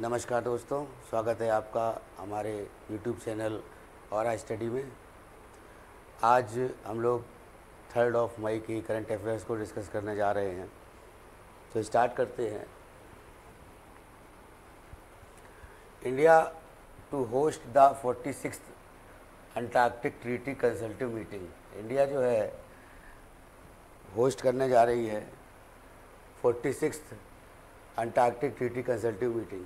नमस्कार दोस्तों, स्वागत है आपका हमारे YouTube चैनल और स्टडी में। आज हम लोग 3 मई की करंट अफेयर्स को डिस्कस करने जा रहे हैं, तो स्टार्ट करते हैं। India to host the 46th Antarctic treaty consultative meeting. India जो है होस्ट करने जा रही है 46th Antarctic treaty consultative meeting.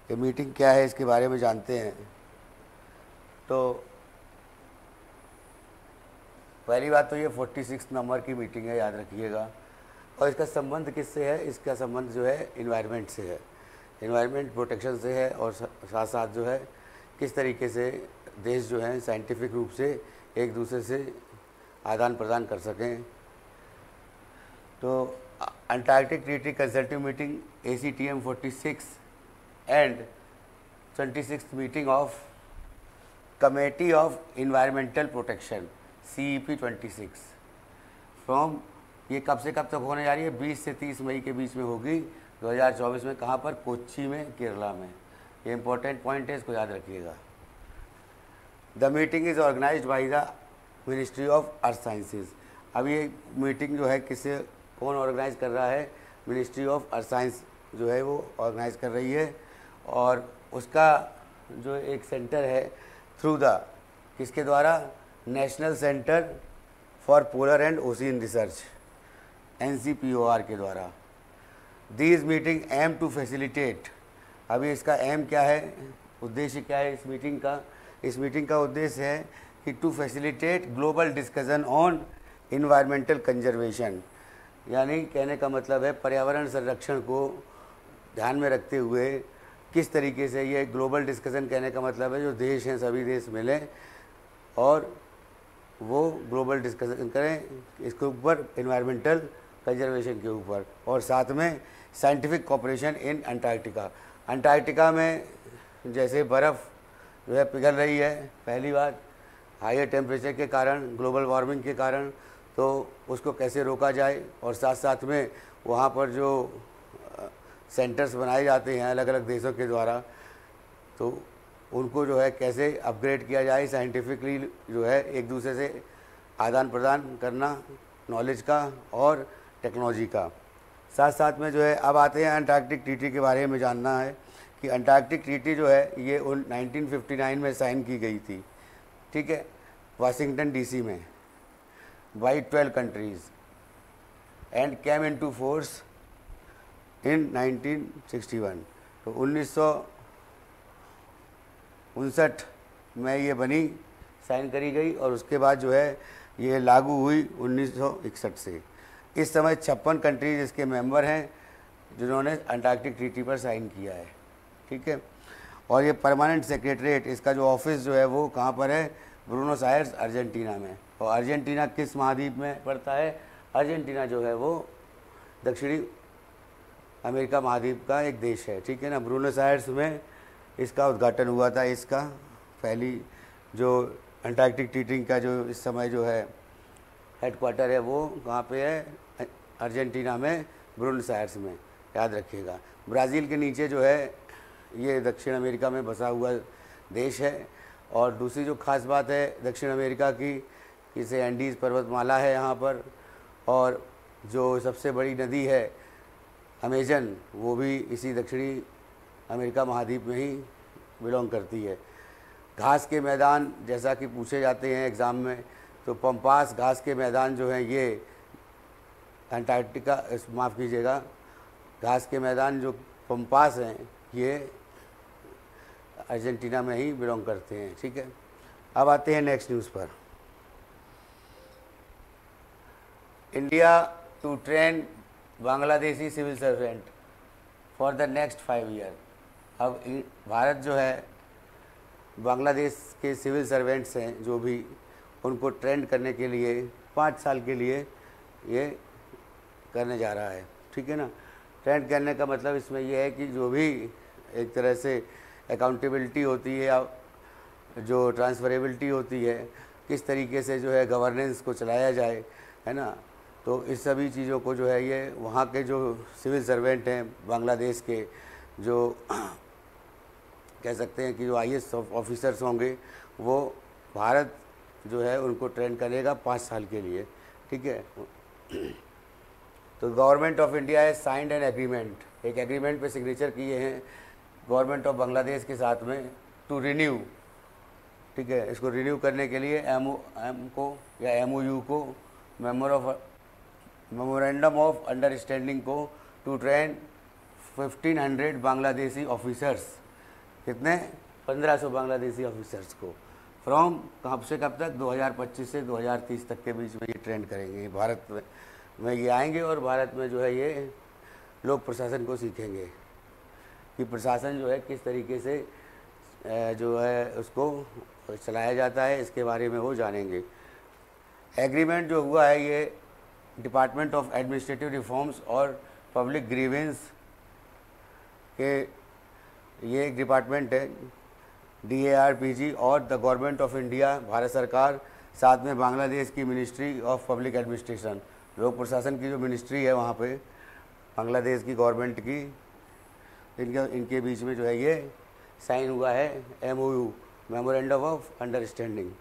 ये मीटिंग क्या है, इसके बारे में जानते हैं। तो पहली बात तो ये 46 नंबर की मीटिंग है, याद रखिएगा। और इसका संबंध किससे है? इसका संबंध जो है इन्वायरमेंट से है, इन्वायरमेंट प्रोटेक्शन से है। और साथ साथ जो है किस तरीके से देश जो है साइंटिफिक रूप से एक दूसरे से आदान प्रदान कर सकें। तो Antarctic treaty consultative meeting ACTM 46 and 26th meeting of committee of environmental protection CEP 26 from, ये कब से कब तक होने जा रही है? 20 से 30 मई के बीच में होगी 2024 में। कहाँ पर? कोच्चि में, केरला में। ये इंपॉर्टेंट पॉइंट है, इसको याद रखिएगा। The meeting is organised by the ministry of earth sciences. अब ये मीटिंग जो है किससे, कौन ऑर्गेनाइज कर रहा है? मिनिस्ट्री ऑफ अर्थ साइंस जो है वो ऑर्गेनाइज कर रही है। और उसका जो एक सेंटर है थ्रू द, किसके द्वारा? National centre for polar and ocean research NCPOR के द्वारा। These meeting aim to facilitate, अभी इसका एम क्या है, उद्देश्य क्या है इस मीटिंग का? इस मीटिंग का उद्देश्य है कि to facilitate global discussion on environmental conservation, यानी कहने का मतलब है पर्यावरण संरक्षण को ध्यान में रखते हुए किस तरीके से ये ग्लोबल डिस्कशन, कहने का मतलब है जो देश हैं सभी देश मिलें और वो ग्लोबल डिस्कशन करें इसके ऊपर, इन्वायरमेंटल कंजर्वेशन के ऊपर। और साथ में साइंटिफिक कोऑपरेशन इन अंटार्कटिका। अंटार्कटिका में जैसे बर्फ़ जो है पिघल रही है, पहली बात हायर टेम्परेचर के कारण, ग्लोबल वार्मिंग के कारण, तो उसको कैसे रोका जाए। और साथ साथ में वहाँ पर जो सेंटर्स बनाए जाते हैं अलग अलग देशों के द्वारा, तो उनको जो है कैसे अपग्रेड किया जाए, साइंटिफिकली जो है एक दूसरे से आदान प्रदान करना नॉलेज का और टेक्नोलॉजी का। साथ साथ में जो है अब आते हैं अंटार्कटिक ट्रीटी के बारे में जानना है कि अंटार्कटिक ट्रीटी जो है ये 1959 में साइन की गई थी, ठीक है, वाशिंगटन DC में, by 12 countries and came into force in 1961। तो 1959 में ये बनी, साइन करी गई और उसके बाद जो है ये लागू हुई 1961 से। इस समय 56 कंट्रीज इसके मेंबर हैं जिन्होंने अंटार्कटिक ट्रीटी पर साइन किया है, ठीक है। और ये परमानेंट सेक्रेटरीट, इसका जो ऑफिस जो है वो कहाँ पर है? ब्रूनोस आयर्स, अर्जेंटीना में। और अर्जेंटीना किस महाद्वीप में पड़ता है? अर्जेंटीना जो है वो दक्षिणी अमेरिका महाद्वीप का एक देश है, ठीक है ना। ब्रूनोस आयर्स में इसका उद्घाटन हुआ था। इसका पहली जो अंटार्कटिक ट्रीटी का जो इस समय जो है हेडक्वार्टर है वो कहाँ पे है? अर्जेंटीना में, ब्रूनोस आयर्स में, याद रखिएगा। ब्राज़ील के नीचे जो है ये दक्षिण अमेरिका में बसा हुआ देश है। और दूसरी जो खास बात है दक्षिण अमेरिका की, इसे एंडीज़ पर्वतमाला है यहाँ पर। और जो सबसे बड़ी नदी है अमेजन, वो भी इसी दक्षिणी अमेरिका महाद्वीप में ही बिलोंग करती है। घास के मैदान जैसा कि पूछे जाते हैं एग्ज़ाम में, तो पम्पास घास के मैदान जो हैं ये अंटार्कटिका, माफ़ कीजिएगा, घास के मैदान जो पम्पास हैं ये अर्जेंटीना में ही बिलोंग करते हैं, ठीक है। अब आते हैं नेक्स्ट न्यूज़ पर। India to train Bangladeshi civil servant for the next 5 year. अब भारत जो है बांग्लादेश के सिविल सर्वेंट्स हैं जो भी, उनको ट्रेंड करने के लिए 5 साल के लिए ये करने जा रहा है, ठीक है ना। ट्रेंड करने का मतलब इसमें यह है कि जो भी एक तरह से अकाउंटेबिलिटी होती है या जो ट्रांसफरेबिलिटी होती है, किस तरीके से जो है गवर्नेंस को चलाया जाए, है ना। तो इस सभी चीज़ों को जो है ये वहाँ के जो सिविल सर्वेंट हैं बांग्लादेश के, जो कह सकते हैं कि जो IAS ऑफिसर्स होंगे वो भारत जो है उनको ट्रेन करेगा 5 साल के लिए, ठीक है। तो गवर्नमेंट ऑफ इंडिया है साइंड एन एग्रीमेंट, एक एग्रीमेंट पे सिग्नेचर किए हैं गवर्नमेंट ऑफ बांग्लादेश के साथ में टू रिन्यू, ठीक है। इसको रिन्यू करने के लिए एम को या MOU को मेमोरेंडम ऑफ अंडरस्टैंडिंग को टू ट्रेन 1500 बांग्लादेशी ऑफिसर्स, कितने 1500 बांग्लादेशी ऑफिसर्स को फ्रॉम कब से कब तक 2025 से 2030 तक के बीच में ये ट्रेंड करेंगे। भारत में ये आएंगे और भारत में जो है ये लोक प्रशासन को सीखेंगे कि प्रशासन जो है किस तरीके से जो है उसको चलाया जाता है, इसके बारे में वो जानेंगे। एग्रीमेंट जो हुआ है ये डिपार्टमेंट ऑफ एडमिनिस्ट्रेटिव रिफॉर्म्स और पब्लिक ग्रीवेंस के, ये एक डिपार्टमेंट है DARPG और the government of India, Bharat सरकार, साथ में बांग्लादेश की मिनिस्ट्री ऑफ पब्लिक एडमिनिस्ट्रेशन, लोक प्रशासन की जो मिनिस्ट्री है वहाँ पे बांग्लादेश की गवर्नमेंट की, इनके बीच में जो है ये साइन हुआ है MOU memorandum of understanding.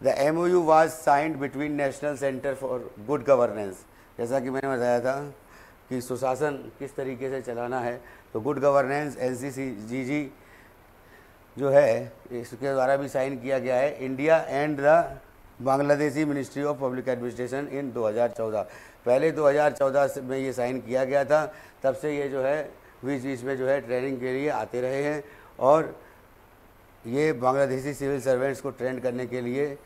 The MOU was signed between national centre for good governance, जैसा कि मैंने बताया था कि सुशासन किस तरीके से चलाना है, तो गुड गवर्नेंस NCCGG जो है इसके द्वारा भी साइन किया गया है, India and the Bangladeshi ministry of public administration in 2014। पहले 2014 में ये साइन किया गया था, तब से ये जो है बीच बीच में जो है ट्रेनिंग के लिए आते रहे हैं और ये बांग्लादेशी सिविल सर्वेंट्स को ट्रेन करने के लिए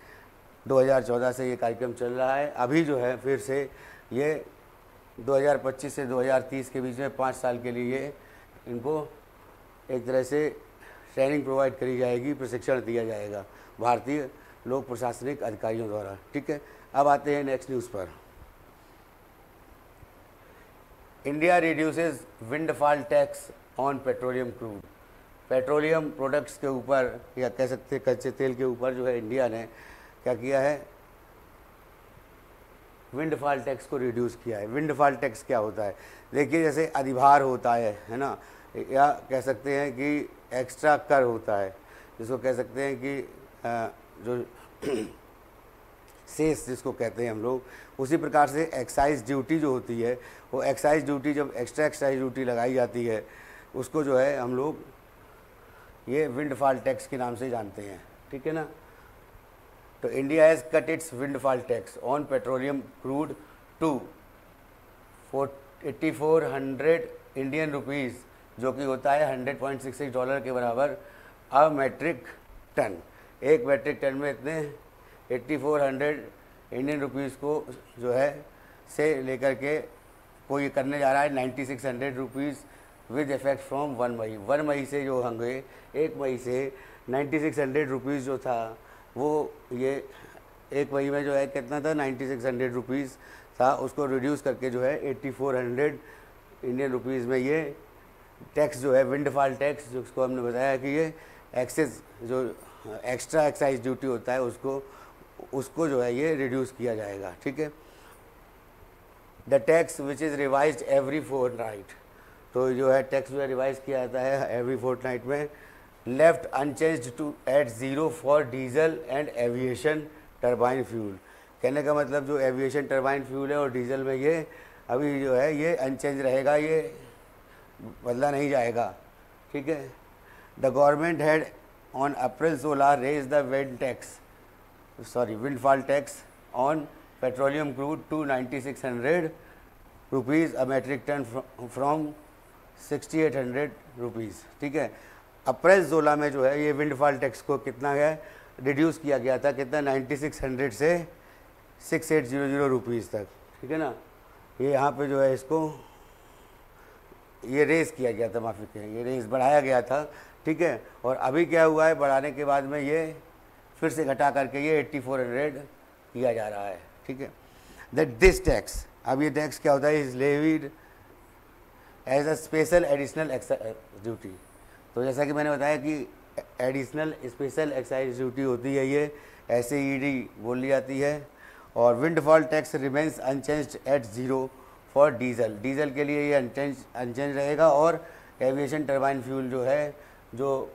2014 से ये कार्यक्रम चल रहा है। अभी जो है फिर से ये 2025 से 2030 के बीच में 5 साल के लिए इनको एक तरह से ट्रेनिंग प्रोवाइड करी जाएगी, प्रशिक्षण दिया जाएगा भारतीय लोक प्रशासनिक अधिकारियों द्वारा, ठीक है। अब आते हैं नेक्स्ट न्यूज़ पर। India reduces windfall tax on petroleum crude, petroleum products के ऊपर या कह सकते हैं कच्चे तेल के ऊपर जो है इंडिया ने क्या किया है, विंडफॉल टैक्स को रिड्यूस किया है। विंडफॉल टैक्स क्या होता है, देखिए जैसे अधिभार होता है ना, या कह सकते हैं कि एक्स्ट्रा कर होता है, जिसको कह सकते हैं कि जो सेस जिसको कहते हैं हम लोग, उसी प्रकार से एक्साइज ड्यूटी जो होती है, वो एक्साइज ड्यूटी जब एक्स्ट्रा एक्साइज ड्यूटी लगाई जाती है उसको जो है हम लोग ये विंडफॉल टैक्स के नाम से जानते हैं, ठीक है ना। तो India has cut its windfall tax on petroleum crude to 8400 Indian rupees, जो कि होता है $100.66 के बराबर अ मेट्रिक टन। एक मेट्रिक टन में इतने 8400 इंडियन रुपीज़ को जो है से लेकर के कोई करने जा रहा है 9600 रुपीज़ विद इफेक्ट फ्रॉम 1 मई। 1 मई से जो होंगे 1 मई से 9600 रुपीज़ जो था वो ये 1 मई में जो है कितना था 9600 रुपीज़ था, उसको रिड्यूस करके जो है 8400 इंडियन रुपीज़ में ये टैक्स जो है विंडफॉल टैक्स, जिसको हमने बताया कि ये एक्सेस जो एक्स्ट्रा एक्साइज ड्यूटी होता है उसको जो है ये रिड्यूस किया जाएगा, ठीक है। The tax which is revised every Fortnite, तो जो है टैक्स जो है रिवाइज किया जाता है एवरी फोर्टनाइट में। Left unchanged to at zero for diesel and aviation turbine fuel, कहने का मतलब जो एविएशन टरबाइन फ्यूल है और डीजल में ये अभी जो है ये अनचेंज रहेगा, ये बदला नहीं जाएगा, ठीक है। The government had on April 16 raise the windfall tax on petroleum crude to 9600 rupees a metric ton from 6800 rupees, ठीक है। अप्रैल 16 में जो है ये विंडफॉल टैक्स को कितना है रिड्यूस किया गया था, कितना 9600 से 6800 रुपीज़ तक, ठीक है ना। ये यहाँ पे जो है इसको ये रेज़ किया गया था, माफ़ी करें, ये रेज़ बढ़ाया गया था, ठीक है। और अभी क्या हुआ है, बढ़ाने के बाद में ये फिर से घटा करके ये 8400 किया जा रहा है, ठीक है। दैट दिस टैक्स, अब ये टैक्स क्या होता है, is levied as a special additional duty. तो जैसा कि मैंने बताया कि एडिशनल स्पेशल एक्साइज ड्यूटी होती है, ये SAED बोल ली जाती है। और windfall tax remains unchanged at zero for diesel, diesel के लिए ये अनचेंज रहेगा और एविएशन टरबाइन फ्यूल जो है, जो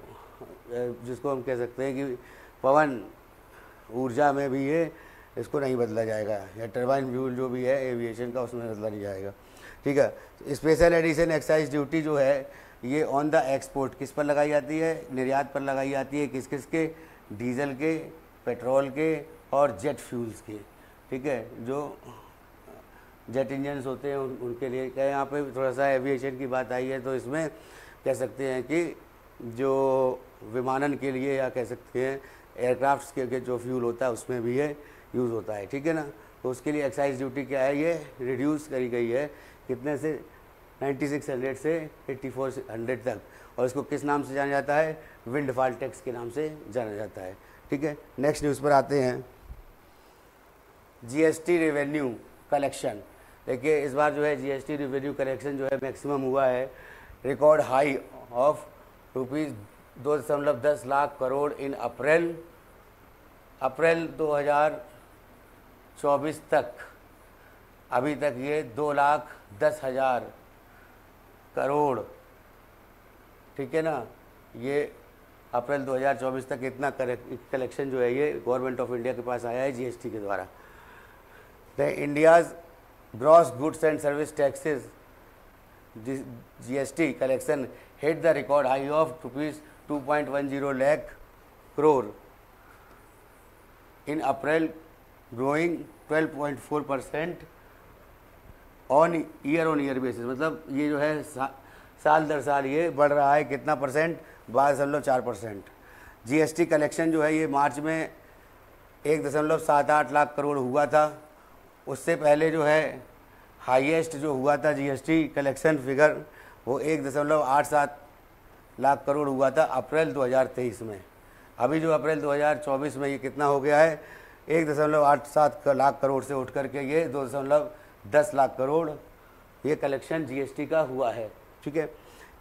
जिसको हम कह सकते हैं कि पवन ऊर्जा में भी ये इसको नहीं बदला जाएगा, या टरबाइन फ्यूल जो भी है एविएशन का उसमें बदला नहीं जाएगा। ठीक है। स्पेशल एडिशन एक्साइज ड्यूटी जो है ये ऑन द एक्सपोर्ट किस पर लगाई जाती है, निर्यात पर लगाई जाती है, किस किस के, डीजल के, पेट्रोल के और जेट फ्यूल्स के। ठीक है, जो जेट इंजन्स होते हैं उनके लिए। क्या यहाँ पे थोड़ा सा एविएशन की बात आई है तो इसमें कह सकते हैं कि जो विमानन के लिए या कह सकते हैं एयरक्राफ्ट्स के जो फ्यूल होता है उसमें भी ये यूज़ होता है। ठीक है ना। तो उसके लिए एक्साइज ड्यूटी क्या है, ये रिड्यूस करी गई है कितने से, 9600 से 8400 तक, और इसको किस नाम से जाना जाता है, विंडफॉल टैक्स के नाम से जाना जाता है। ठीक है। नेक्स्ट न्यूज़ पर आते हैं, जीएसटी रेवेन्यू कलेक्शन। देखिए इस बार जो है जीएसटी रेवेन्यू कलेक्शन जो है मैक्सिमम हुआ है, record high of ₹2.10 lakh crore in April 2024 तक। अभी तक ये 2,10,000 करोड़, ठीक है ना, ये अप्रैल 2024 तक इतना कलेक्शन जो है ये गवर्नमेंट ऑफ इंडिया के पास आया है जीएसटी के द्वारा। The India's gross goods and service taxes GST collection hit the record high of ₹2.10 lakh crore in April, growing 12.4% on year basis. मतलब ये जो है साल दर साल ये बढ़ रहा है, कितना परसेंट, 12.4%। जीएसटी कलेक्शन जो है ये मार्च में 1.78 लाख करोड़ हुआ था। उससे पहले जो है हाईएस्ट जो हुआ था जीएसटी कलेक्शन फिगर वो 1.87 लाख करोड़ हुआ था अप्रैल 2023 में। अभी जो अप्रैल 2024 में ये कितना हो गया है, 1.87 लाख करोड़ से उठ करके ये 2.10 लाख करोड़ ये कलेक्शन जीएसटी का हुआ है। ठीक है।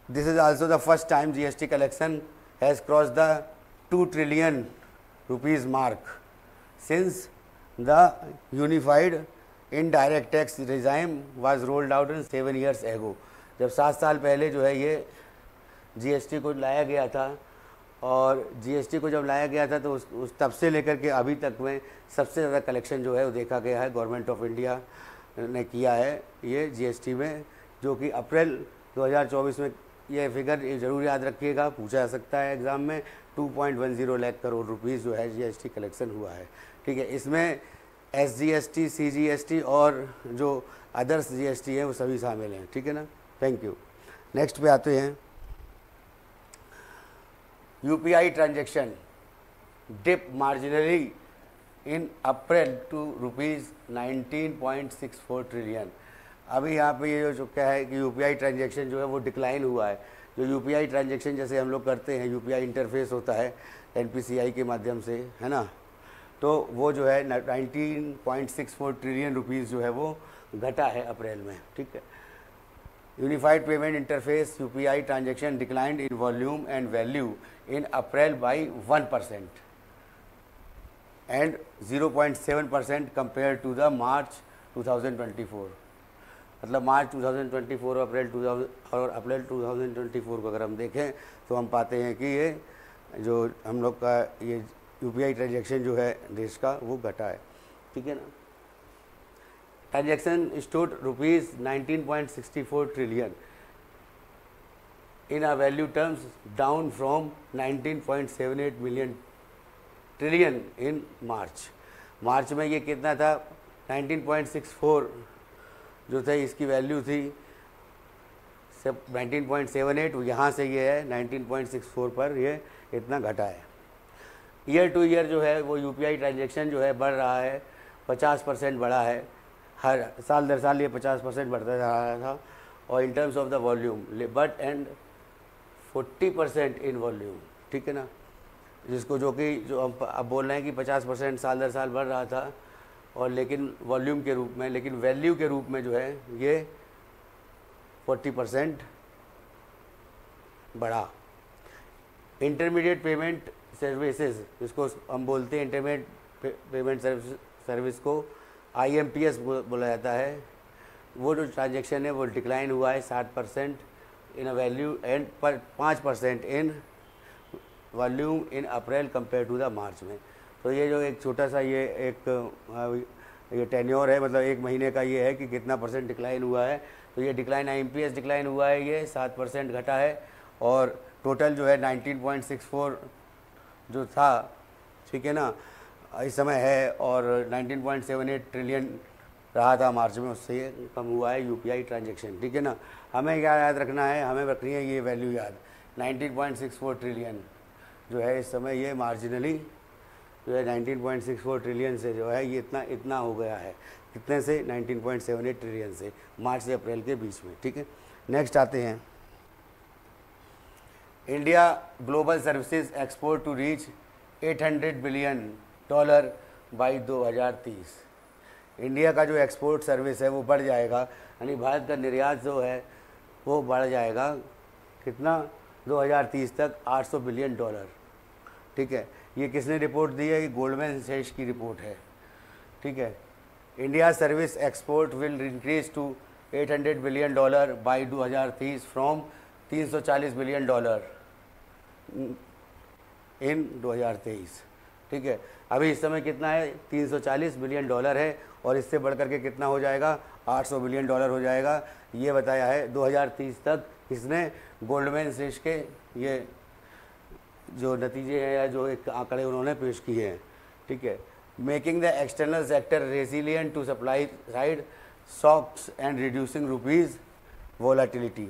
This is also the first time GST collection has cross the 2 trillion rupees mark since the unified indirect tax regime was rolled out in 7 years एगो। जब 7 साल पहले जो है ये जीएसटी को लाया गया था, और जीएसटी को जब लाया गया था तो उस तब से लेकर के अभी तक में सबसे ज़्यादा कलेक्शन जो है वो देखा गया है गवर्नमेंट ऑफ इंडिया ने किया है ये जीएसटी में, जो कि अप्रैल 2024 में ये फिगर ज़रूर याद रखिएगा, पूछा जा सकता है एग्ज़ाम में, 2.10 लाख करोड़ रुपीज़ जो है जीएसटी कलेक्शन हुआ है। ठीक है। इसमें एसजीएसटी, सीजीएसटी और जो अदर्स जीएसटी हैं वो सभी शामिल हैं। ठीक है ना। Thank you. नेक्स्ट पे आते हैं, UPI transaction dip marginally in April to ₹19.64 trillion. अभी यहाँ पे ये जो क्या है कि यूपीआई ट्रांजेक्शन जो है वो डिक्लाइन हुआ है। जो यूपीआई ट्रांजेक्शन जैसे हम लोग करते हैं, यूपीआई इंटरफेस होता है एनपीसीआई के माध्यम से, है ना, तो वो जो है 19.64 ट्रिलियन रुपीज़ जो है वो घटा है अप्रैल में। ठीक है। Unified payment interface UPI transaction declined in volume and value in April by 1% and 0.7% compare to the March 2024। मतलब मार्च 2024 और अप्रैल 2024 को अगर हम देखें तो हम पाते हैं कि ये जो हम लोग का ये यूपीआई ट्रांजेक्शन जो है देश का वो घटा है। ठीक है ना। ट्रांजेक्शन स्टूड ₹19.64 ट्रिलियन in a value terms, down from 19.78 million trillion in March. March में ये कितना था, 19.64 जो था इसकी वैल्यू थी, सब 19.78, यहाँ से ये है 19.64 पर ये इतना घटा है। ईयर टू ईयर जो है वो यूपीआई ट्रांजेक्शन जो है बढ़ रहा है, 50% बढ़ा है, हर साल दर साल ये 50% बढ़ता जा रहा था। और in terms of the volume but and 40% in volume. ठीक है ना। जिसको जो हम अब बोल रहे हैं कि 50% साल दर साल बढ़ रहा था, और लेकिन वॉल्यूम के रूप में, लेकिन वैल्यू के रूप में जो है ये 40% बढ़ा। इंटरमीडिएट पेमेंट सर्विसेज, जिसको हम बोलते हैं इंटरमीडिएट पेमेंट सर्विस को IMPS बोला जाता है, वो जो ट्रांजेक्शन है वो डिक्लाइन हुआ है 60% इन अ वैल्यू एंड पर 5% in volume in April compare to the March में। तो ये जो एक छोटा सा ये एक ये टेन्योर है, मतलब एक महीने का ये है कि कितना % डिक्लाइन हुआ है। तो ये डिक्लाइन IMPS डिक्लाइन हुआ है, ये 7% घटा है, और टोटल जो है 19.64 जो था, ठीक है ना, इस समय है, और 19.78 ट्रिलियन रहा था मार्च में, उससे ये कम हुआ है UPI ट्रांजेक्शन, ठीक है ना। हमें क्या याद रखना है, हमें रखनी है ये वैल्यू याद, 19.64 ट्रिलियन जो है इस समय, ये मार्जिनली जो है 19.64 ट्रिलियन से जो है ये इतना हो गया है, कितने से, 19.78 ट्रिलियन से, मार्च से अप्रैल के बीच में, ठीक है। नेक्स्ट आते हैं, India global services export to reach $800 billion by 2030। India का जो एक्सपोर्ट सर्विस है वो बढ़ जाएगा, यानी भारत का निर्यात जो है वो बढ़ जाएगा, कितना, 2030 तक $800 बिलियन, ठीक है। ये किसने रिपोर्ट दी है, ये गोल्डमैन सैक्स की रिपोर्ट है, ठीक है। India service export will increase to $800 billion by 2030 from $340 billion in 2023, ठीक है। अभी इस समय कितना है, $340 बिलियन है, और इससे बढ़कर के कितना हो जाएगा, $800 बिलियन हो जाएगा। ये बताया है 2030 तक किसने, गोल्डमैन सैक्स के ये जो नतीजे हैं या जो एक आंकड़े उन्होंने पेश किए हैं, ठीक है। Making the external sector resilient to supply side shocks and reducing rupees volatility.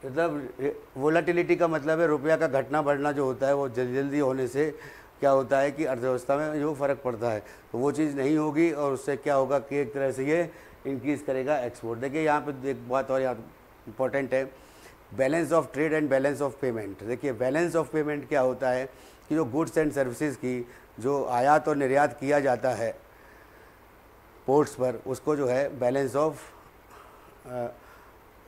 मतलब वोलाटिलिटी का मतलब है रुपया का घटना बढ़ना जो होता है, वो जल्दी होने से क्या होता है कि अर्थव्यवस्था में जो फ़र्क पड़ता है, तो वो चीज़ नहीं होगी, और उससे क्या होगा कि एक तरह से ये इंक्रीज़ करेगा एक्सपोर्ट। देखिए यहाँ पे एक बात और याद इम्पॉर्टेंट है, balance of trade and balance of payment. देखिए बैलेंस ऑफ पेमेंट क्या होता है कि जो गुड्स एंड सर्विसेज की जो आयात और निर्यात किया जाता है पोर्ट्स पर, उसको जो है बैलेंस ऑफ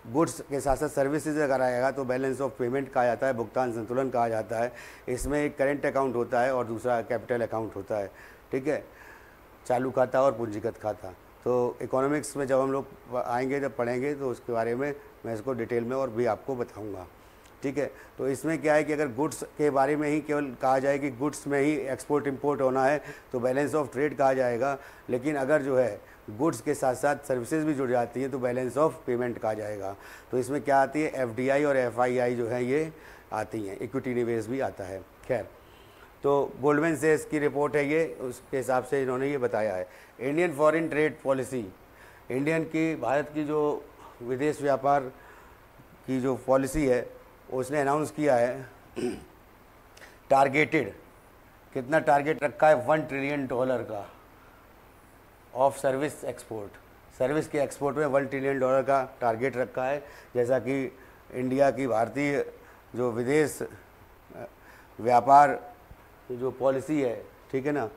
गुड्स के साथ साथ सर्विसेज अगर आएगा तो बैलेंस ऑफ पेमेंट कहा जाता है, भुगतान संतुलन कहा जाता है। इसमें एक करेंट अकाउंट होता है और दूसरा कैपिटल अकाउंट होता है, ठीक है, चालू खाता और पूंजीगत खाता। तो इकोनॉमिक्स में जब हम लोग आएंगे, जब पढ़ेंगे, तो उसके बारे में मैं इसको डिटेल में और भी आपको बताऊंगा, ठीक है। तो इसमें क्या है कि अगर गुड्स के बारे में ही केवल कहा जाए कि गुड्स में ही एक्सपोर्ट इंपोर्ट होना है तो बैलेंस ऑफ ट्रेड कहा जाएगा, लेकिन अगर जो है गुड्स के साथ साथ सर्विसेज भी जुड़ जाती हैं तो बैलेंस ऑफ पेमेंट कहा जाएगा। तो इसमें क्या आती है, FDI और FII जो है ये आती हैं, इक्विटी निवेश भी आता है। खैर, तो गोल्डमैन सैक्स की रिपोर्ट है ये, उसके हिसाब से इन्होंने ये बताया है। Indian foreign trade policy, Indian की, भारत की जो विदेश व्यापार की जो पॉलिसी है उसने अनाउंस किया है टारगेटेड, कितना टारगेट रखा है, $1 ट्रिलियन का ऑफ सर्विस एक्सपोर्ट। सर्विस के एक्सपोर्ट में $1 ट्रिलियन का टारगेट रखा है। जैसा कि इंडिया की भारतीय जो विदेश व्यापार जो पॉलिसी है, ठीक है ना,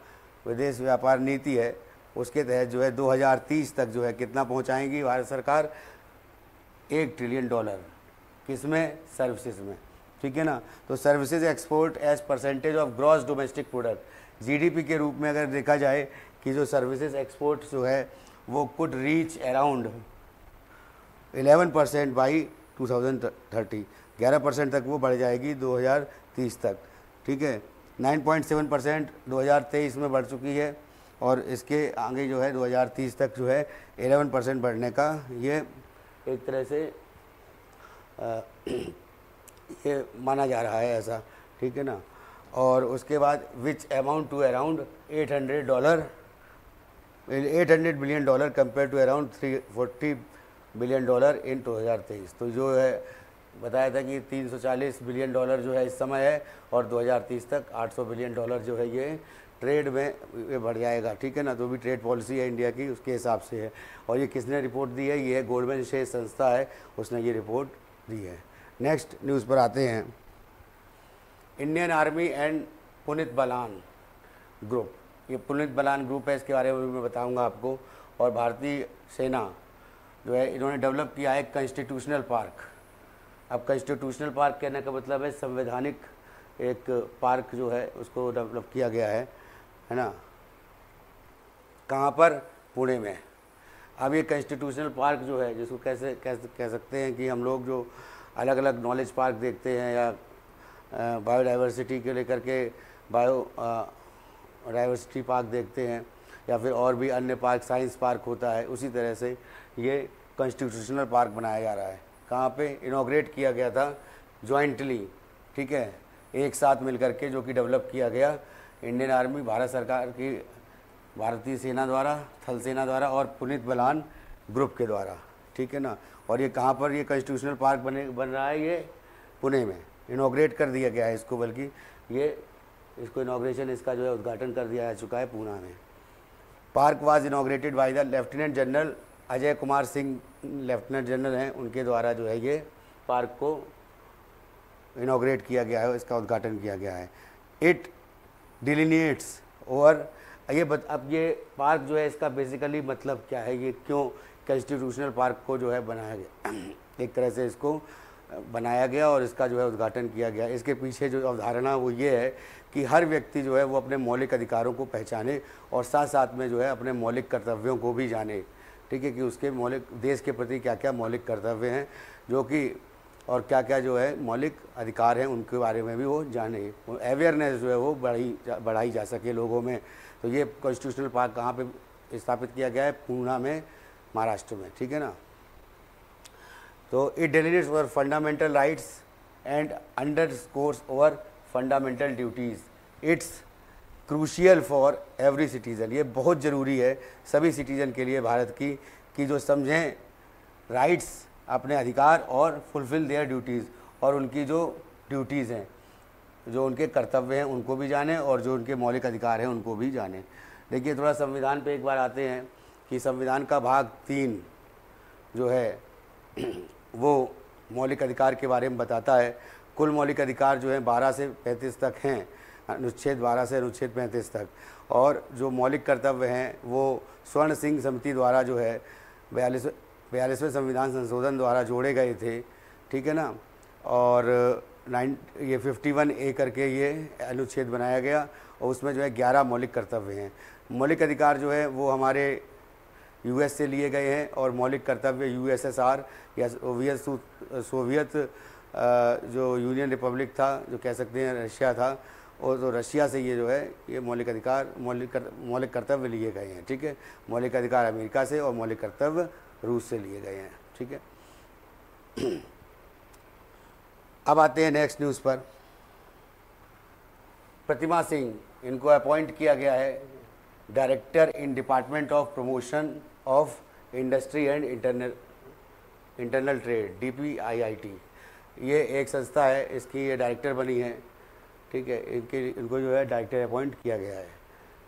विदेश व्यापार नीति है, उसके तहत जो है 2030 तक जो है कितना पहुंचाएंगी भारत सरकार, $1 ट्रिलियन, किसमें, सर्विसेज में, ठीक है ना। तो services export as percentage of gross domestic product, GDP के रूप में अगर देखा जाए कि जो सर्विसेज एक्सपोर्ट जो है वो कुड रीच अराउंड 11% बाई 2030, 11% तक वो बढ़ जाएगी 2030 तक, ठीक है। 9.7% 2023 में बढ़ चुकी है, और इसके आगे जो है 2030 तक जो है 11% बढ़ने का ये एक तरह से ये माना जा रहा है ऐसा, ठीक है ना। और उसके बाद which amount to around $800 billion compare to around $340 billion in 2023। तो जो है बताया था कि $340 बिलियन जो है इस समय है, और 2030 तक $800 बिलियन जो है ये ट्रेड में ये बढ़ जाएगा, ठीक है ना। तो भी ट्रेड पॉलिसी है इंडिया की, उसके हिसाब से है। और ये किसने रिपोर्ट दी है, ये है गोल्डमैन सैक्स संस्था है, उसने ये रिपोर्ट दी है। नेक्स्ट न्यूज़ पर आते हैं, Indian army and Punit Balan group, ये पुनित बलान ग्रुप है, इसके बारे में मैं बताऊंगा आपको। और भारतीय सेना जो है इन्होंने डेवलप किया है कॉन्स्टिट्यूशनल पार्क। अब कॉन्स्टिट्यूशनल पार्क कहने का मतलब है संवैधानिक एक पार्क जो है उसको डेवलप किया गया है ना। कहाँ पर, पुणे में। अब ये कॉन्स्टिट्यूशनल पार्क जो है, जिसको कैसे कह सकते हैं कि हम लोग जो अलग अलग नॉलेज पार्क देखते हैं, या बायोडाइवर्सिटी के लेकर के डाइवर्सिटी पार्क देखते हैं, या फिर और भी अन्य पार्क, साइंस पार्क होता है, उसी तरह से ये कॉन्स्टिट्यूशनल पार्क बनाया जा रहा है। कहाँ पे इनॉग्रेट किया गया था जॉइंटली, ठीक है, एक साथ मिलकर के, जो कि डेवलप किया गया इंडियन आर्मी, भारत सरकार की भारतीय सेना द्वारा, थल सेना द्वारा और पुनीत बलान ग्रुप के द्वारा, ठीक है ना। और ये कहाँ पर ये कॉन्स्टिट्यूशनल पार्क बन रहा है, ये पुणे में इनॉग्रेट कर दिया गया है इसको, बल्कि ये इसको इनॉग्रेशन, इसका जो है उद्घाटन कर दिया जा चुका है पूना में। Park was inaugurated by the lieutenant general Ajay Kumar Singh, lieutenant general हैं, उनके द्वारा जो है ये पार्क को इनॉग्रेट किया गया है, इसका उद्घाटन किया गया है। इट डिलिनिएट्स और अब ये पार्क जो है, इसका बेसिकली मतलब क्या है, ये क्यों कॉन्स्टिट्यूशनल पार्क को जो है बनाया गया, एक तरह से इसको बनाया गया और इसका जो है उद्घाटन किया गया। इसके पीछे जो अवधारणा वो ये है कि हर व्यक्ति जो है वो अपने मौलिक अधिकारों को पहचाने और साथ साथ में जो है अपने मौलिक कर्तव्यों को भी जाने, ठीक है, कि उसके मौलिक देश के प्रति क्या क्या मौलिक कर्तव्य हैं, जो कि और क्या क्या जो है मौलिक अधिकार हैं, उनके बारे में भी वो जाने, अवेयरनेस जो है वो बढ़ाई जा सके लोगों में। तो ये कॉन्स्टिट्यूशनल पार्क कहाँ पे स्थापित किया गया है, पूना में, महाराष्ट्र में, ठीक है ना। तो it delineates over fundamental rights and underscores over fundamental duties. It's crucial for every citizen, ये बहुत ज़रूरी है सभी सिटीज़न के लिए भारत की, कि जो समझें राइट्स, अपने अधिकार, और फुलफ़िल देयर ड्यूटीज़, और उनकी जो ड्यूटीज़ हैं, जो उनके कर्तव्य हैं, उनको भी जानें, और जो उनके मौलिक अधिकार हैं उनको भी जानें। देखिए थोड़ा संविधान पे एक बार आते हैं कि संविधान का भाग 3 जो है वो मौलिक अधिकार के बारे में बताता है। कुल मौलिक अधिकार जो है 12 से 35 तक हैं, अनुच्छेद 12 से अनुच्छेद 35 तक, और जो मौलिक कर्तव्य हैं वो स्वर्ण सिंह समिति द्वारा जो है 42वें संविधान संशोधन द्वारा जोड़े गए थे, ठीक है ना। और ये 51A करके ये अनुच्छेद बनाया गया, और उसमें जो है 11 मौलिक कर्तव्य हैं। मौलिक अधिकार जो है वो हमारे US से लिए गए हैं, और मौलिक कर्तव्य USSR या सोवियत जो यूनियन रिपब्लिक था, जो कह सकते हैं रशिया था, और तो रशिया से ये जो है ये मौलिक अधिकार, मौलिक कर्तव्य लिए गए हैं, ठीक है। मौलिक अधिकार अमेरिका से और मौलिक कर्तव्य रूस से लिए गए हैं, ठीक है। अब आते हैं नेक्स्ट न्यूज़ पर। प्रतिमा सिंह, इनको अपॉइंट किया गया है director in department of promotion of industry and internal trade, DPIIT। ये एक संस्था है, इसकी ये डायरेक्टर बनी है, ठीक है। इनको जो है डायरेक्टर अपॉइंट किया गया है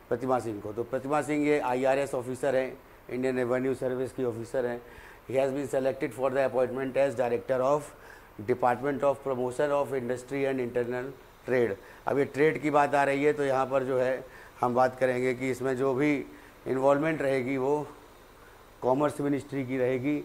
प्रतिमा सिंह को। तो प्रतिमा सिंह ये IRS ऑफिसर हैं, इंडियन रेवेन्यू सर्विस की ऑफिसर हैं। She has been selected for the appointment as director of department of promotion of industry and internal trade. अब ये ट्रेड की बात आ रही है, तो यहाँ पर जो है हम बात करेंगे कि इसमें जो भी इन्वॉल्वमेंट रहेगी वो कॉमर्स मिनिस्ट्री की रहेगी,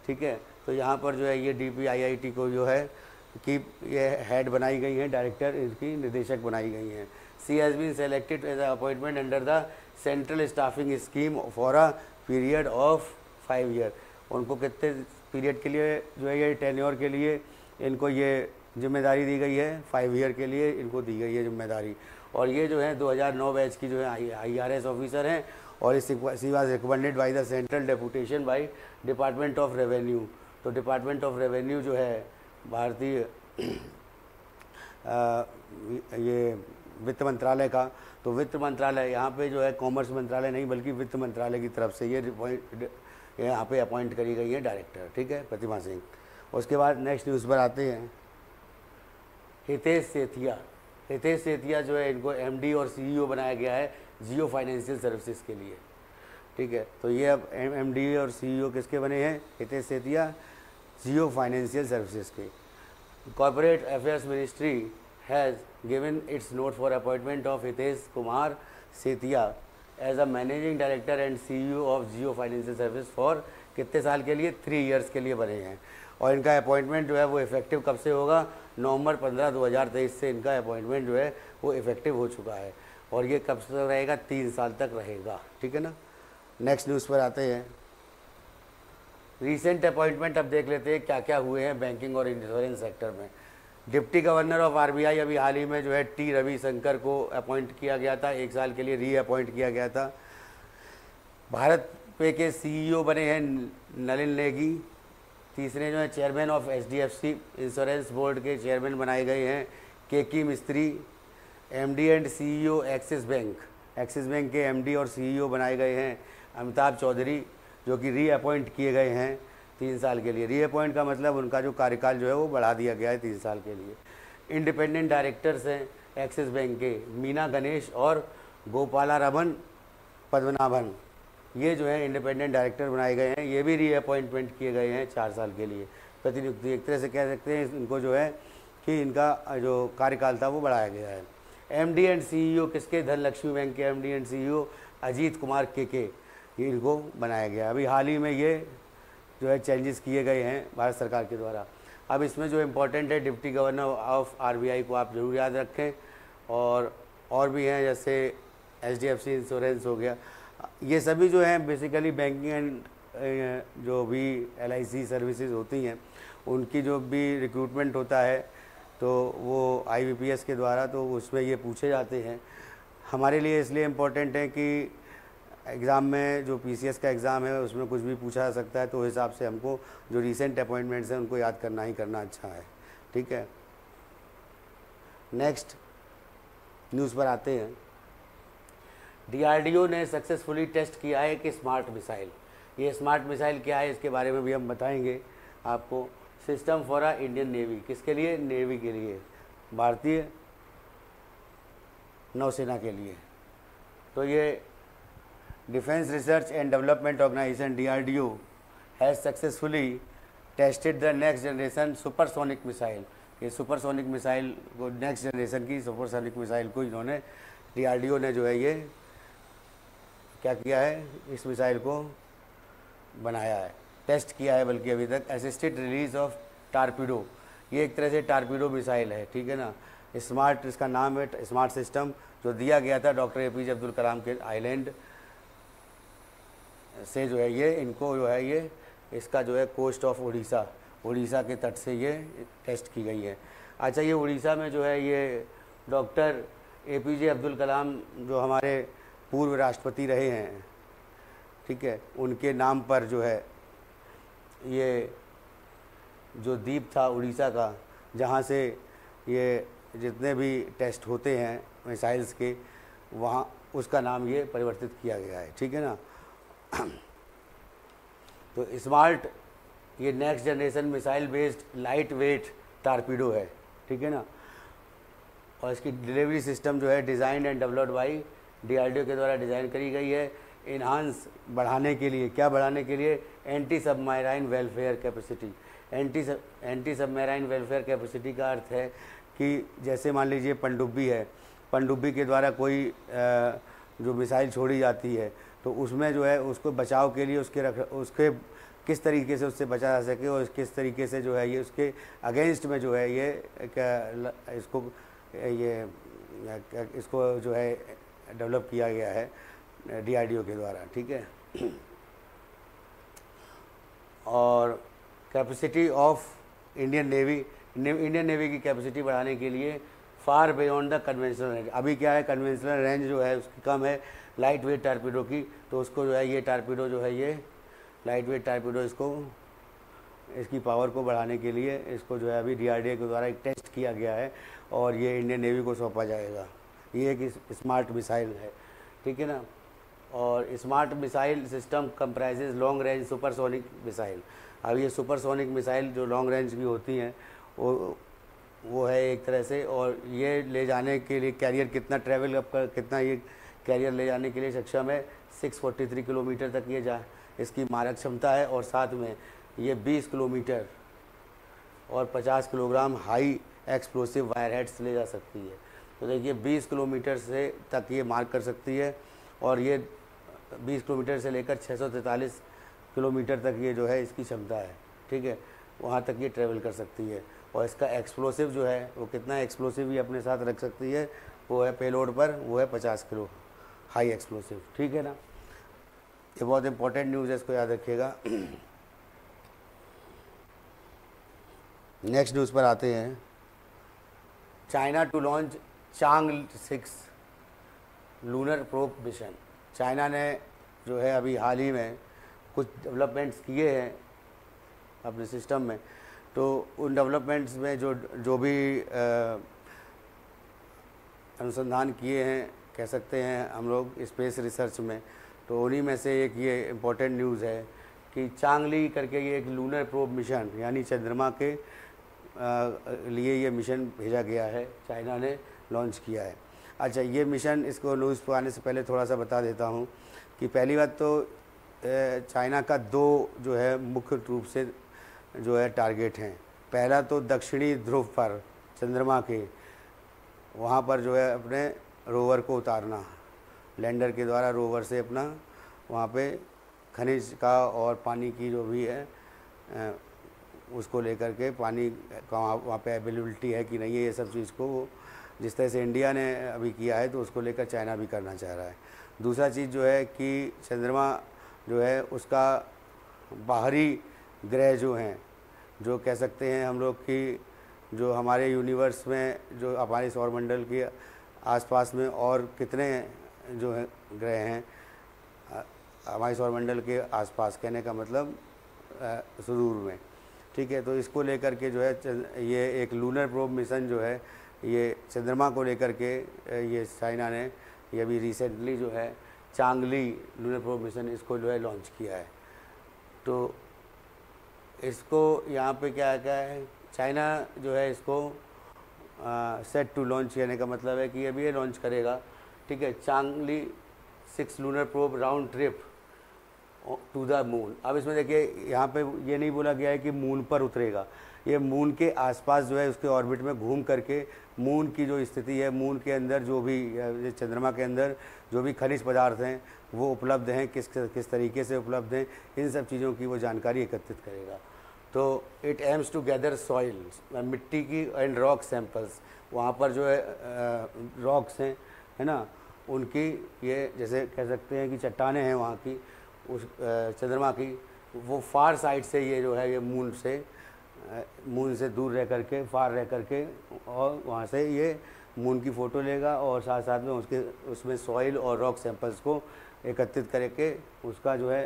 ठीक है। तो यहाँ पर जो है ये DPIIT को जो है कि ये हेड बनाई गई हैं, डायरेक्टर इसकी निदेशक बनाई गई हैं। She has been selected as appointment under the central staffing scheme for a period of 5 year. उनको कितने पीरियड के लिए जो है ये टेन्योर के लिए इनको ये जिम्मेदारी दी गई है, 5 ईयर के लिए इनको दी गई है जिम्मेदारी। और ये जो है 2009 बैच की जो है IRS ऑफिसर हैं, और she was recommended by the central deputation by department of revenue. तो डिपार्टमेंट ऑफ रेवेन्यू जो है भारतीय ये वित्त मंत्रालय का, तो वित्त मंत्रालय यहाँ पे जो है कॉमर्स मंत्रालय नहीं बल्कि वित्त मंत्रालय की तरफ से ये यहाँ पे अपॉइंट करी गई है डायरेक्टर, ठीक है, प्रतिमा सिंह। उसके बाद नेक्स्ट न्यूज़ पर आते हैं। हितेश सेठिया, हितेश सेठिया जो है इनको MD और CEO बनाया गया है जियो फाइनेंशियल सर्विसेज के लिए, ठीक है। तो ये अब MD और CEO किसके बने हैं, हितेश सेठिया जियो फाइनेंशियल सर्विसेज के। Corporate affairs ministry has given its nod for appointment of Hitesh Kumar Sethia as a managing director and CEO of Jio financial service for कितने साल के लिए, 3 ईयर्स के लिए बने हैं। और इनका अपॉइंटमेंट जो है वो इफेक्टिव कब से होगा, नवंबर 15, 2023 से इनका अपॉइंटमेंट जो है वो इफेक्टिव हो चुका है, और ये कब तक रहेगा, 3 साल तक रहेगा, ठीक है ना। नेक्स्ट न्यूज़ पर आते हैं। रीसेंट अपॉइंटमेंट अब देख लेते हैं क्या क्या हुए हैं बैंकिंग और इंश्योरेंस सेक्टर में। डिप्टी गवर्नर ऑफ आरबीआई अभी हाल ही में जो है टी रविशंकर को अपॉइंट किया गया था, 1 साल के लिए री अपॉइंट किया गया था। भारत पे के सीईओ बने हैं नलिन नेगी। तीसरे जो है chairman of HDFC insurance board के चेयरमैन बनाए गए हैं केकी मिस्त्री। MD and CEO axis bank के एमडी और सीईओ बनाए गए हैं अमिताभ चौधरी, जो कि री अपॉइंट किए गए हैं 3 साल के लिए। री अपॉइंट का मतलब उनका जो कार्यकाल जो है वो बढ़ा दिया गया है 3 साल के लिए। इंडिपेंडेंट डायरेक्टर्स हैं एक्सिस बैंक के मीना गणेश और गोपालारमन पद्मनाभन, ये जो है इंडिपेंडेंट डायरेक्टर बनाए गए हैं। ये भी री अपॉइंटमेंट किए गए हैं 4 साल के लिए प्रतिनियुक्ति। एक तरह से कह सकते हैं इनको जो है कि इनका जो कार्यकाल था वो बढ़ाया गया है। एमडी एंड सीईओ किसके? धनलक्ष्मी बैंक के MD and CEO Ajit Kumar के ये इनको बनाया गया। अभी हाल ही में ये जो है चेंजेस किए गए हैं भारत सरकार के द्वारा। अब इसमें जो इम्पोर्टेंट है डिप्टी गवर्नर ऑफ आरबीआई को आप जरूर याद रखें, और भी हैं जैसे एचडीएफसी इंश्योरेंस हो गया। ये सभी जो हैं बेसिकली बैंकिंग एंड जो भी एलआईसी सर्विसेज होती हैं उनकी जो भी रिक्रूटमेंट होता है तो वो आईबीपीएस के द्वारा, तो उसमें ये पूछे जाते हैं। हमारे लिए इसलिए इम्पोर्टेंट है कि एग्ज़ाम में जो पीसीएस का एग्ज़ाम है उसमें कुछ भी पूछा जा सकता है, तो उस हिसाब से हमको जो रीसेंट अपॉइंटमेंट्स हैं उनको याद करना ही करना अच्छा है। ठीक है, नेक्स्ट न्यूज़ पर आते हैं। डीआरडीओ ने सक्सेसफुली टेस्ट किया है कि स्मार्ट मिसाइल। ये स्मार्ट मिसाइल क्या है इसके बारे में भी हम बताएंगे आपको। System for a Indian navy, किसके लिए? नेवी के लिए, भारतीय नौसेना के लिए। तो ये defence research and development organisation DRDO has successfully tested the next generation supersonic missile. ये सुपरसोनिक मिसाइल को, नेक्स्ट जनरेशन की सुपरसोनिक मिसाइल को इन्होंने डीआरडीओ ने जो है ये क्या किया है, इस मिसाइल को बनाया है, टेस्ट किया है बल्कि अभी तक। असिस्टेड रिलीज ऑफ टारपीडो, ये एक तरह से टारपीडो मिसाइल है, ठीक है ना। स्मार्ट, इसका नाम है स्मार्ट सिस्टम, जो दिया गया था डॉक्टर एपीजे अब्दुल कलाम के आइलैंड से जो है ये इनको जो है ये इसका जो है कोस्ट ऑफ उड़ीसा के तट से ये टेस्ट की गई है। अच्छा, ये उड़ीसा में जो है ये डॉक्टर एपीजे अब्दुल कलाम जो हमारे पूर्व राष्ट्रपति रहे हैं, ठीक है, उनके नाम पर जो है ये जो द्वीप था उड़ीसा का, जहाँ से ये जितने भी टेस्ट होते हैं मिसाइल्स के, वहाँ उसका नाम ये परिवर्तित किया गया है, ठीक है ना। तो स्मार्ट ये next generation missile based light weight torpedo है, ठीक है ना। और इसकी डिलीवरी सिस्टम जो है design and developed by DRDO के द्वारा डिज़ाइन करी गई है। इन्हांस बढ़ाने के लिए, क्या बढ़ाने के लिए? Anti submarine welfare capacity. Anti submarine welfare capacity का अर्थ है कि जैसे मान लीजिए पनडुब्बी है, पनडुब्बी के द्वारा कोई जो मिसाइल छोड़ी जाती है तो उसमें जो है उसको बचाव के लिए उसके किस तरीके से उससे बचा जा सके और किस तरीके से जो है ये उसके अगेंस्ट में जो है ये इसको जो है डेवलप किया गया है डीआरडीओ के द्वारा, ठीक है। और कैपेसिटी ऑफ इंडियन नेवी की कैपेसिटी बढ़ाने के लिए far beyond the conventional range. अभी क्या है, कन्वेंशनल रेंज जो है उसकी कम है लाइट वेट टारपीडो की, तो उसको जो है ये टारपीडो जो है ये लाइट वेट टारपीडो इसकी पावर को बढ़ाने के लिए इसको जो है अभी डीआरडीओ के द्वारा एक टेस्ट किया गया है और ये इंडियन नेवी को सौंपा जाएगा। ये एक स्मार्ट मिसाइल है, ठीक है ना। और smart missile system comprises long range supersonic missile. अब ये सुपरसोनिक मिसाइल जो लॉन्ग रेंज की होती हैं वो है एक तरह से, और ये ले जाने के लिए कैरियर कितना ये कैरियर ले जाने के लिए सक्षम है, 643 किलोमीटर तक ये इसकी मारक क्षमता है। और साथ में ये 20 किलोमीटर और 50 kilogram high explosive wire heads ले जा सकती है। तो देखिए 20 किलोमीटर से तक ये मार कर सकती है और ये 20 किलोमीटर से लेकर 643 किलोमीटर तक ये जो है इसकी क्षमता है, ठीक है, वहाँ तक ये ट्रैवल कर सकती है। और इसका एक्सप्लोसिव जो है वो कितना एक्सप्लोसिव ये अपने साथ रख सकती है, वो है पेलोड पर वो है 50 किलो हाई एक्सप्लोसिव, ठीक है ना। ये बहुत इंपॉर्टेंट न्यूज़ है, इसको याद रखिएगा। नेक्स्ट न्यूज़ पर आते हैं। China to launch Chang'e 6 lunar probe mission. China ने जो है अभी हाल ही में कुछ डेवलपमेंट्स किए हैं अपने सिस्टम में, तो उन डेवलपमेंट्स में जो भी अनुसंधान किए हैं, कह सकते हैं हम लोग स्पेस रिसर्च में, तो उन्हीं में से एक ये इम्पोर्टेंट न्यूज़ है कि चांगली करके ये एक लूनर प्रोब मिशन यानी चंद्रमा के लिए ये मिशन भेजा गया है, चाइना ने लॉन्च किया है। अच्छा, ये मिशन, इसको न्यूज़ पर आने से पहले थोड़ा सा बता देता हूँ कि पहली बात तो चाइना का 2 जो है मुख्य रूप से जो है टारगेट हैं। पहला तो दक्षिणी ध्रुव पर चंद्रमा के वहाँ पर जो है अपने रोवर को उतारना, लैंडर के द्वारा रोवर से अपना वहाँ पे खनिज का और पानी की जो भी है उसको लेकर के, पानी का वहाँ पे अवेलेबिलिटी है कि नहीं है, ये सब चीज़ को जिस तरह से इंडिया ने अभी किया है तो उसको लेकर चाइना भी करना चाह रहा है। दूसरा चीज़ जो है कि चंद्रमा जो है उसका बाहरी ग्रह जो हैं, जो कह सकते हैं हम लोग कि जो हमारे यूनिवर्स में, जो हमारे सौरमंडल के आसपास में और कितने जो है ग्रह हैं हमारे सौरमंडल के आसपास, कहने का मतलब सुदूर में, ठीक है। तो इसको लेकर के जो है ये एक लूनर प्रोब मिशन जो है ये चंद्रमा को लेकर के ये चाइना ने ये अभी रिसेंटली जो है चांगली लूनर प्रोब मिशन इसको जो है लॉन्च किया है। तो इसको यहाँ पे क्या क्या है, चाइना जो है इसको सेट टू लॉन्च करने का मतलब है कि अभी ये लॉन्च करेगा, ठीक है, Chang'e 6 lunar probe round trip to the moon. अब इसमें देखिए यहाँ पे ये नहीं बोला गया है कि मून पर उतरेगा, ये मून के आसपास जो है उसके ऑर्बिट में घूम करके मून की जो स्थिति है, मून के अंदर जो भी चंद्रमा के अंदर जो भी खनिज पदार्थ हैं वो उपलब्ध हैं, किस तरीके से उपलब्ध हैं, इन सब चीज़ों की वो जानकारी एकत्रित करेगा। तो it aims to gather soil, मिट्टी की एंड रॉक सैंपल्स, वहाँ पर जो है रॉक्स हैं, है ना, उनकी ये जैसे कह सकते हैं कि चट्टानें हैं वहाँ की, उस चंद्रमा की, वो फार साइड से ये जो है ये मून से दूर रह करके, फार रह करके, और वहाँ से ये मून की फ़ोटो लेगा और साथ साथ में उसमें सॉइल और रॉक सैंपल्स को एकत्रित करके उसका जो है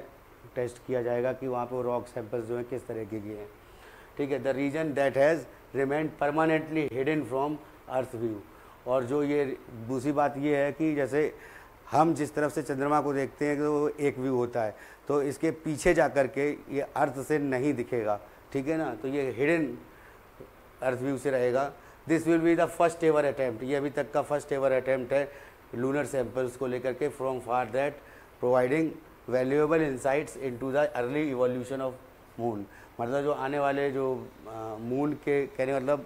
टेस्ट किया जाएगा कि वहाँ पे वो रॉक सैंपल्स जो हैं किस तरीके के हैं, ठीक है। The region that has remained permanently hidden from earth view. और जो ये दूसरी बात ये है कि जैसे हम जिस तरफ से चंद्रमा को देखते हैं तो एक व्यू होता है, तो इसके पीछे जा कर के ये अर्थ से नहीं दिखेगा, ठीक है ना, तो ये हिडन अर्थ व्यू से रहेगा। This will be the first ever attempt, ये अभी तक का फर्स्ट एवर अटैम्प्ट है लूनर सैंपल्स को लेकर के from far that providing valuable insights into the early evolution of moon. मतलब जो आने वाले जो मून के कहने मतलब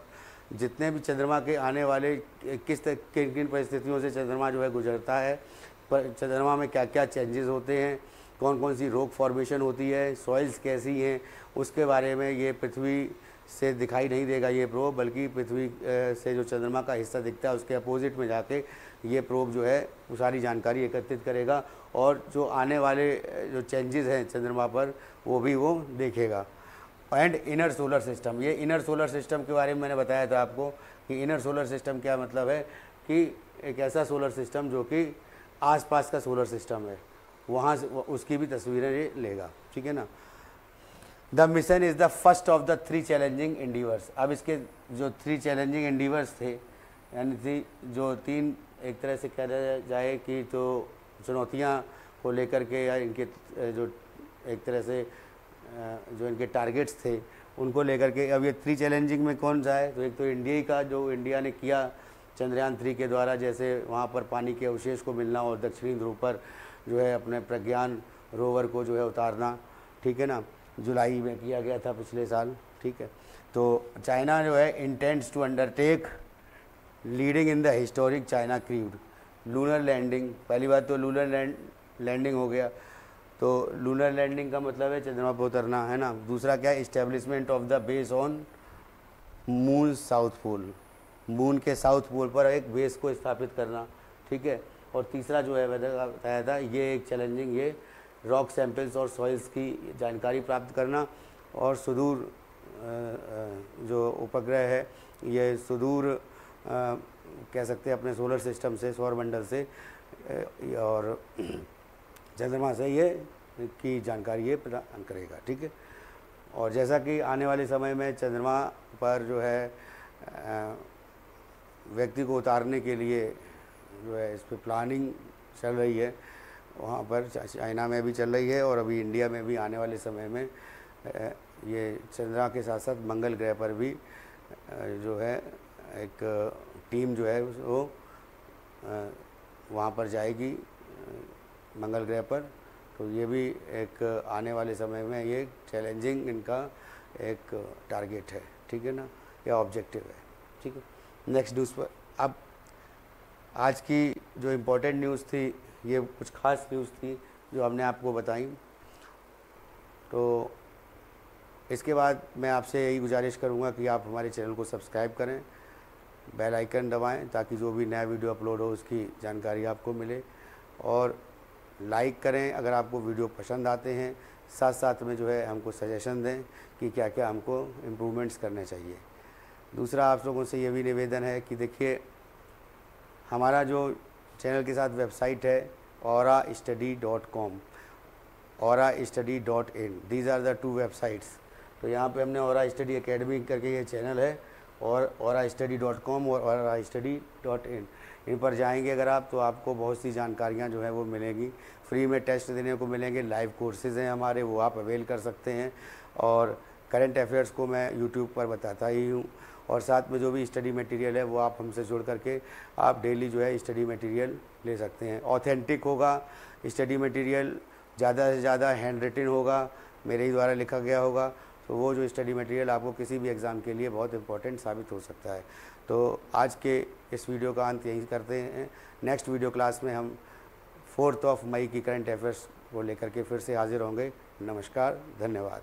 जितने भी चंद्रमा के आने वाले किन किन परिस्थितियों से चंद्रमा जो है गुजरता है, पर चंद्रमा में क्या क्या चेंजेस होते हैं, कौन कौन सी रॉक फॉर्मेशन होती है, सॉइल्स कैसी हैं, उसके बारे में ये पृथ्वी से दिखाई नहीं देगा ये प्रोब, बल्कि पृथ्वी से जो चंद्रमा का हिस्सा दिखता है उसके अपोजिट में जाके ये प्रोब जो है वो सारी जानकारी एकत्रित करेगा और जो आने वाले जो चेंजेस हैं चंद्रमा पर वो भी वो देखेगा। एंड इनर सोलर सिस्टम, ये इनर सोलर सिस्टम के बारे में मैंने बताया था आपको कि इनर सोलर सिस्टम क्या मतलब है कि एक ऐसा सोलर सिस्टम जो कि आसपास का सोलर सिस्टम है, वहाँ से उसकी भी तस्वीरें ये लेगा, ठीक है ना। The mission is the first of the 3 challenging endeavours. अब इसके जो 3 चैलेंजिंग एंडीवर्स थे, यानी जो 3 एक तरह से कहा जाए कि तो चुनौतियाँ को लेकर के या इनके जो एक तरह से जो इनके टारगेट्स थे उनको लेकर के, अब ये 3 चैलेंजिंग में कौन सा है, तो एक तो इंडिया ने किया चंद्रयान 3 के द्वारा, जैसे वहाँ पर पानी के अवशेष को मिलना और दक्षिणी ध्रुव पर जो है अपने प्रज्ञान रोवर को जो है उतारना, ठीक है ना, जुलाई में किया गया था पिछले साल, ठीक है। तो चाइना जो है intends to undertake leading in the historic China crewed lunar landing. पहली बात तो लूनर लैंडिंग हो गया, तो लूनर लैंडिंग का मतलब है चंद्रमा पर उतरना, है ना। दूसरा क्या है, establishment of the base on moon south pole, moon के साउथ पोल पर एक बेस को स्थापित करना, ठीक है। और तीसरा जो है बताया था ये एक चैलेंजिंग, ये रॉक सैंपल्स और सॉइल्स की जानकारी प्राप्त करना और सुदूर जो उपग्रह है ये सुदूर कह सकते हैं अपने सोलर सिस्टम से, सौरमंडल से और चंद्रमा से ये की जानकारी ये प्रदान करेगा। ठीक है, और जैसा कि आने वाले समय में चंद्रमा पर जो है व्यक्ति को उतारने के लिए जो है इस पर प्लानिंग चल रही है, वहाँ पर चाइना में भी चल रही है और अभी इंडिया में भी आने वाले समय में ये चंद्रमा के साथ साथ मंगल ग्रह पर भी जो है एक टीम जो है वो वहाँ पर जाएगी मंगल ग्रह पर। तो ये भी एक आने वाले समय में ये चैलेंजिंग इनका एक टारगेट है। ठीक है ना, या ऑब्जेक्टिव है। ठीक है, नेक्स्ट न्यूज़ पर अब आज की जो इम्पोर्टेंट न्यूज़ थी, ये कुछ खास न्यूज़ थी जो हमने आपको बताई। तो इसके बाद मैं आपसे यही गुजारिश करूँगा कि आप हमारे चैनल को सब्सक्राइब करें, बेल आइकन दबाएं ताकि जो भी नया वीडियो अपलोड हो उसकी जानकारी आपको मिले, और लाइक करें अगर आपको वीडियो पसंद आते हैं। साथ साथ में जो है हमको सजेशन दें कि क्या क्या हमको इम्प्रूवमेंट्स करने चाहिए। दूसरा आप लोगों से ये भी निवेदन है कि देखिए हमारा जो चैनल के साथ वेबसाइट है aurastudy.com, aurastudy.in, these are the 2 websites. तो यहाँ पे हमने ऑरा स्टडी एकेडमी करके ये चैनल है और aurastudy.com और aurastudy.in, इन पर जाएंगे अगर आप तो आपको बहुत सी जानकारियाँ जो है वो मिलेंगी। फ्री में टेस्ट देने को मिलेंगे, लाइव कोर्सेज़ हैं हमारे, वो आप अवेल कर सकते हैं। और करंट अफेयर्स को मैं यूट्यूब पर बताता ही हूँ, और साथ में जो भी स्टडी मटेरियल है वो आप हमसे जुड़ करके आप डेली जो है स्टडी मटेरियल ले सकते हैं। ऑथेंटिक होगा स्टडी मटेरियल, ज़्यादा से ज़्यादा हैंड रिटन होगा, मेरे ही द्वारा लिखा गया होगा। तो वो जो स्टडी मटेरियल आपको किसी भी एग्ज़ाम के लिए बहुत इंपॉर्टेंट साबित हो सकता है। तो आज के इस वीडियो का अंत यहीं करते हैं। नेक्स्ट वीडियो क्लास में हम 4 मई की करंट अफेयर्स को लेकर के फिर से हाजिर होंगे। नमस्कार, धन्यवाद।